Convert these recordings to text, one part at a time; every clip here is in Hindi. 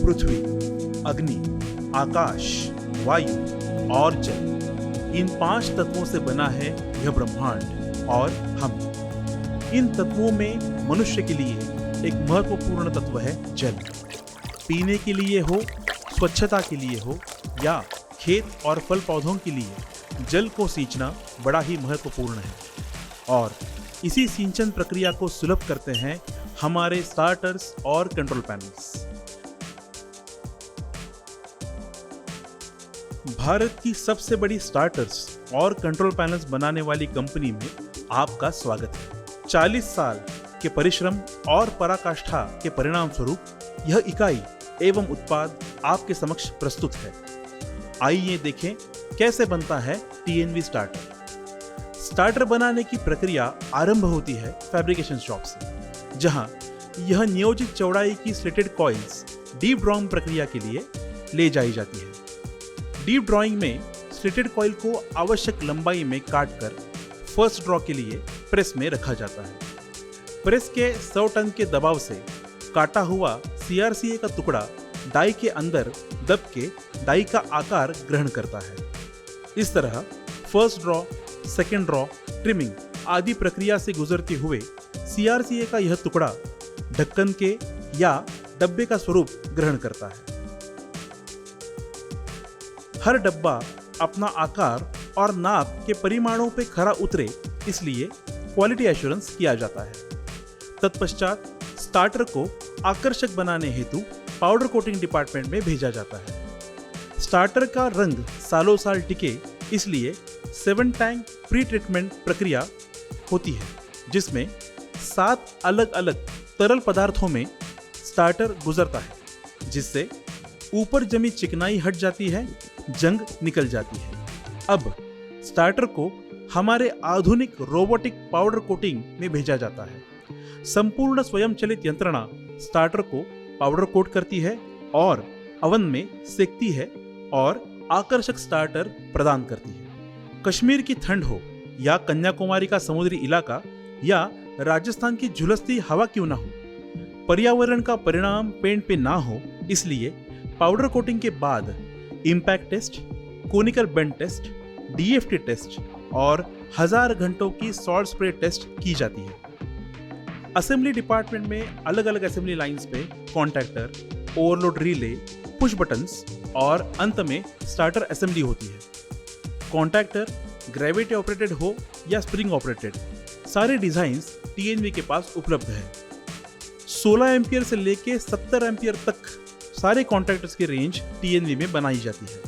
पृथ्वी, अग्नि, आकाश, वायु और जल, इन 5 तत्वों से बना है यह ब्रह्मांड और हम। इन तत्वों में मनुष्य के लिए एक महत्वपूर्ण तत्व है जल। पीने के लिए हो, स्वच्छता के लिए हो या खेत और फल पौधों के लिए जल को सींचना बड़ा ही महत्वपूर्ण है। और इसी सिंचन प्रक्रिया को सुलभ करते हैं हमारे स्टार्टर्स और कंट्रोल पैनल्स। भारत की सबसे बड़ी स्टार्टर्स और कंट्रोल पैनल्स बनाने वाली कंपनी में आपका स्वागत है। 40 साल के परिश्रम और पराकाष्ठा के परिणाम स्वरूप यह इकाई एवं उत्पाद आपके समक्ष प्रस्तुत है। आइए देखें कैसे बनता है TNV स्टार्टर। स्टार्टर बनाने की प्रक्रिया आरंभ होती है फैब्रिकेशन शॉप से, जहां यह नियोजित चौड़ाई की स्लेटेड कॉइल्स डीप ड्रॉइंग प्रक्रिया के लिए ले जाई जाती है। डीप ड्रॉइंग में स्लेटेड कॉइल को आवश्यक लंबाई में काटकर फर्स्ट ड्रॉ के लिए प्रेस में रखा जाता है। प्रेस के 100 टन के दबाव से काटा हुआ CRCA का टुकड़ा डाई के अंदर दब के डाई का आकार ग्रहण करता है। इस तरह first draw, second draw, trimming आदि प्रक्रिया से गुजरते हुए CRCA का यह टुकड़ा ढक्कन के या डब्बे का स्वरूप ग्रहण करता है। हर डब्बा अपना आकार और नाप के परिमाणों पे खरा उतरे, इसलिए क्वालिटी एश्योरेंस किया जाता है। तत्पश्चात स्टार्टर को आकर्षक बनाने हेतु पाउडर कोटिंग डिपार्टमेंट में भेजा जाता है। स्टार्टर का रंग सालों साल टिके, इसलिए 7 टैंक प्री ट्रीटमेंट प्रक्रिया होती है, जिसमें 7 अलग अलग तरल पदार्थों में स्टार्टर गुजरता है, जिससे ऊपर जमी चिकनाई हट जाती है, जंग निकल जाती है। अब स्टार्टर को हमारे आधुनिक रोबोटिक पाउडर कोटिंग में भेजा जाता है। संपूर्ण स्वयंचलित यंत्रणा स्टार्टर को पाउडर कोट करती है और अवन में सेकती है और आकर्षक स्टार्टर प्रदान करती है। कश्मीर की ठंड हो या कन्याकुमारी का समुद्री इलाका या राजस्थान की झुलसती हवा क्यों ना हो, पर्यावरण का परिणाम पेंट पे ना हो, इसलिए पाउडर कोटिंग के बाद impact test, conical bend test, DFT test और 1000 घंटों की सॉल्ट स्प्रे टेस्ट की जाती है। असेंबली डिपार्टमेंट में अलग अलग असेंबली लाइंस पे contactor, overload relay, push buttons और अंत में स्टार्टर असेंबली होती है। कॉन्टैक्टर ग्रेविटी ऑपरेटेड हो या स्प्रिंग ऑपरेटेड, सारे डिजाइन्स TNV के पास उपलब्ध है। 16 एम्पियर से लेके 70 एम्पियर तक सारे कॉन्टैक्टर्स की रेंज TNV में बनाई जाती है।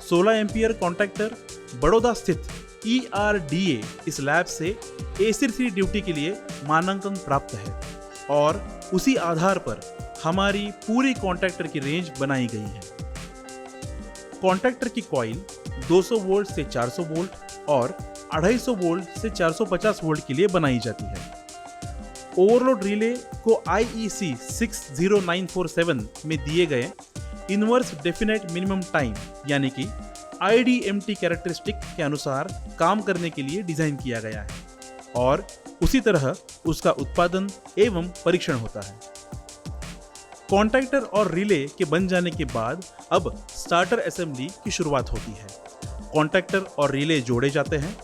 16 एम्पियर कॉन्टैक्टर बड़ौदा स्थित ERDA इस लैब से AC3 ड्यूटी के लिए मानांकन प्राप्त है और उसी आधार पर हमारी पूरी कॉन्टैक्टर की रेंज बनाई गई है। कॉन्टैक्टर की कॉइल 200 वोल्ट से 400 वोल्ट और 250 वोल्ट से 450 वोल्ट के लिए बनाई जाती है। ओवरलोड रिले को IEC 60947 में दिए गए इनवर्स डेफिनेट मिनिमम टाइम यानी कि IDMT कैरेक्टरिस्टिक के अनुसार काम करने के लिए डिजाइन किया गया है और उसी तरह उसका उत्पादन एवं परीक्षण होता है। कॉन्टैक्टर और रिले के बन जाने के बाद अब स्टार्टर असेंबली की शुरुआत होती है। कॉन्टैक्टर और रिले जोड़े जाते हैं।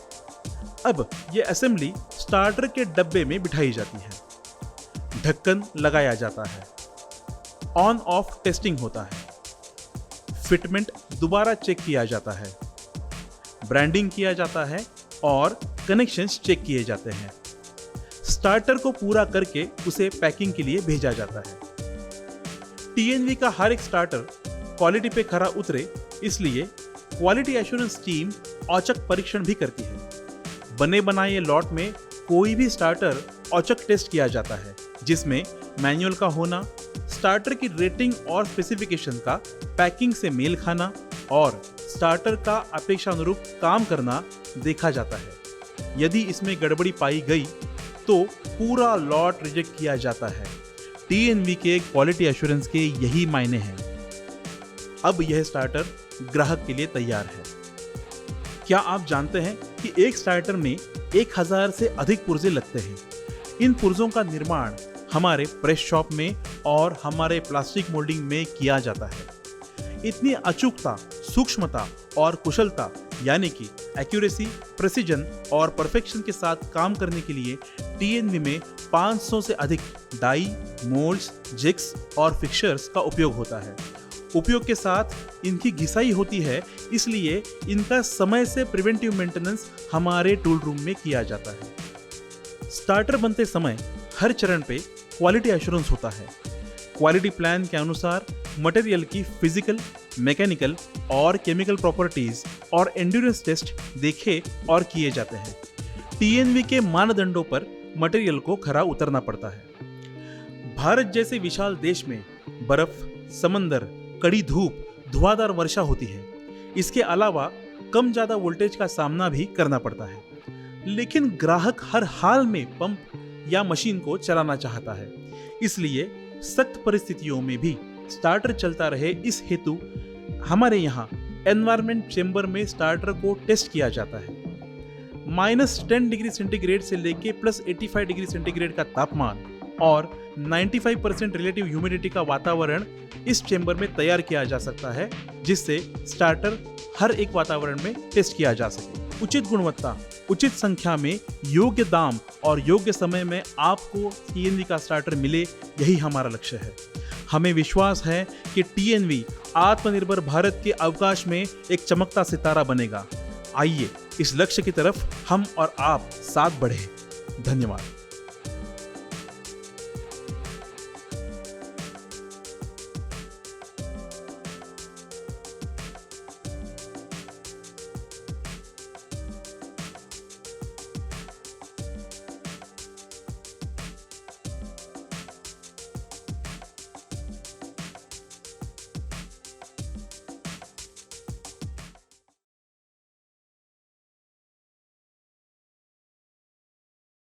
अब यह असेंबली स्टार्टर के डब्बे में बिठाई जाती है। ढक्कन लगाया जाता है। ऑन ऑफ टेस्टिंग होता है। फिटमेंट दोबारा चेक किया जाता है। ब्रांडिंग किया जाता है और कनेक्शंस चेक किए जाते हैं। स्टार्टर को पूरा करके उसे पैकिंग के लिए भेजा जाता है। TNV का हर एक स्टार्टर क्वालिटी पे खरा उतरे, इसलिए क्वालिटी एश्योरेंस टीम औचक परीक्षण भी करती है। बने बनाए लॉट में कोई भी स्टार्टर औचक टेस्ट किया जाता है, जिसमें मैनुअल का होना, स्टार्टर की रेटिंग और स्पेसिफिकेशन का पैकिंग से मेल खाना और स्टार्टर का अपेक्षानुरूप काम करना देखा जाता है। यदि इसमें गड़बड़ी पाई गई तो पूरा लॉट रिजेक्ट किया जाता है। TNV के क्वालिटी एश्योरेंस के यही मायने हैं। अब यह स्टार्टर ग्राहक के लिए तैयार है। क्या आप जानते हैं कि एक स्टार्टर में 1000 से अधिक पुर्जे लगते हैं। इन पुर्जों का निर्माण हमारे प्रेस शॉप में और हमारे प्लास्टिक मोल्डिंग में किया जाता है। इतनी अचूकता, सूक्ष्मता और कुशलता यानी कि एक्यूरेसी, प्रेसिजन और परफेक्शन के साथ काम करने के लिए टीएनवी में 500 से अधिक डाई, मोल्ड्स, जिग्स और फिक्सचर्स का उपयोग होता है। उपयोग के साथ इनकी घिसाई होती है, इसलिए इनका समय से प्रिवेंटिव मेंटेनेंस हमारे टूल रूम में किया जाता है। स्टार्टर बनते समय हर चरण पे क्वालिटी एश्योरेंस होता है। क्वालिटी प्लान के अनुसार मटेरियल की फिजिकल, मैकेनिकल और केमिकल प्रॉपर्टीज और एंड्योरेंस टेस्ट देखे और किए जाते हैं। टीएनवी के मानदंडों पर मटेरियल को खरा उतरना पड़ता है। भारत जैसे विशाल देश में बर्फ, समंदर, कड़ी धूप, धुआंधार वर्षा होती है। इसके अलावा कम ज्यादा वोल्टेज का सामना भी करना पड़ता है। लेकिन ग्राहक हर हाल में पंप या मशीन को चलाना चाहता है, इसलिए सख्त परिस्थितियों में भी स्टार्टर चलता रहे, इस हेतु हमारे यहाँ एनवायरनमेंट चेंबर में स्टार्टर को टेस्ट किया जाता है। -10 डिग्री सेंटीग्रेड से लेके +85 डिग्री सेंटीग्रेड का तापमान और 95% रिलेटिव ह्यूमिडिटी का वातावरण इस चेंबर में तैयार किया जा सकता है, जिससे स्टार्टर हर एक वातावरण में टेस्ट किया जा सके। उचित गुणवत्ता, उचित संख्या में, योग्य दाम और योग्य समय में आपको टीएनवी का स्टार्टर मिले, यही हमारा लक्ष्य है। हमें विश्वास है कि टीएनवी आत्मनिर्भर भारत के अवकाश में एक चमकता सितारा बनेगा। आइए इस लक्ष्य की तरफ हम और आप साथ बढ़ें। धन्यवाद।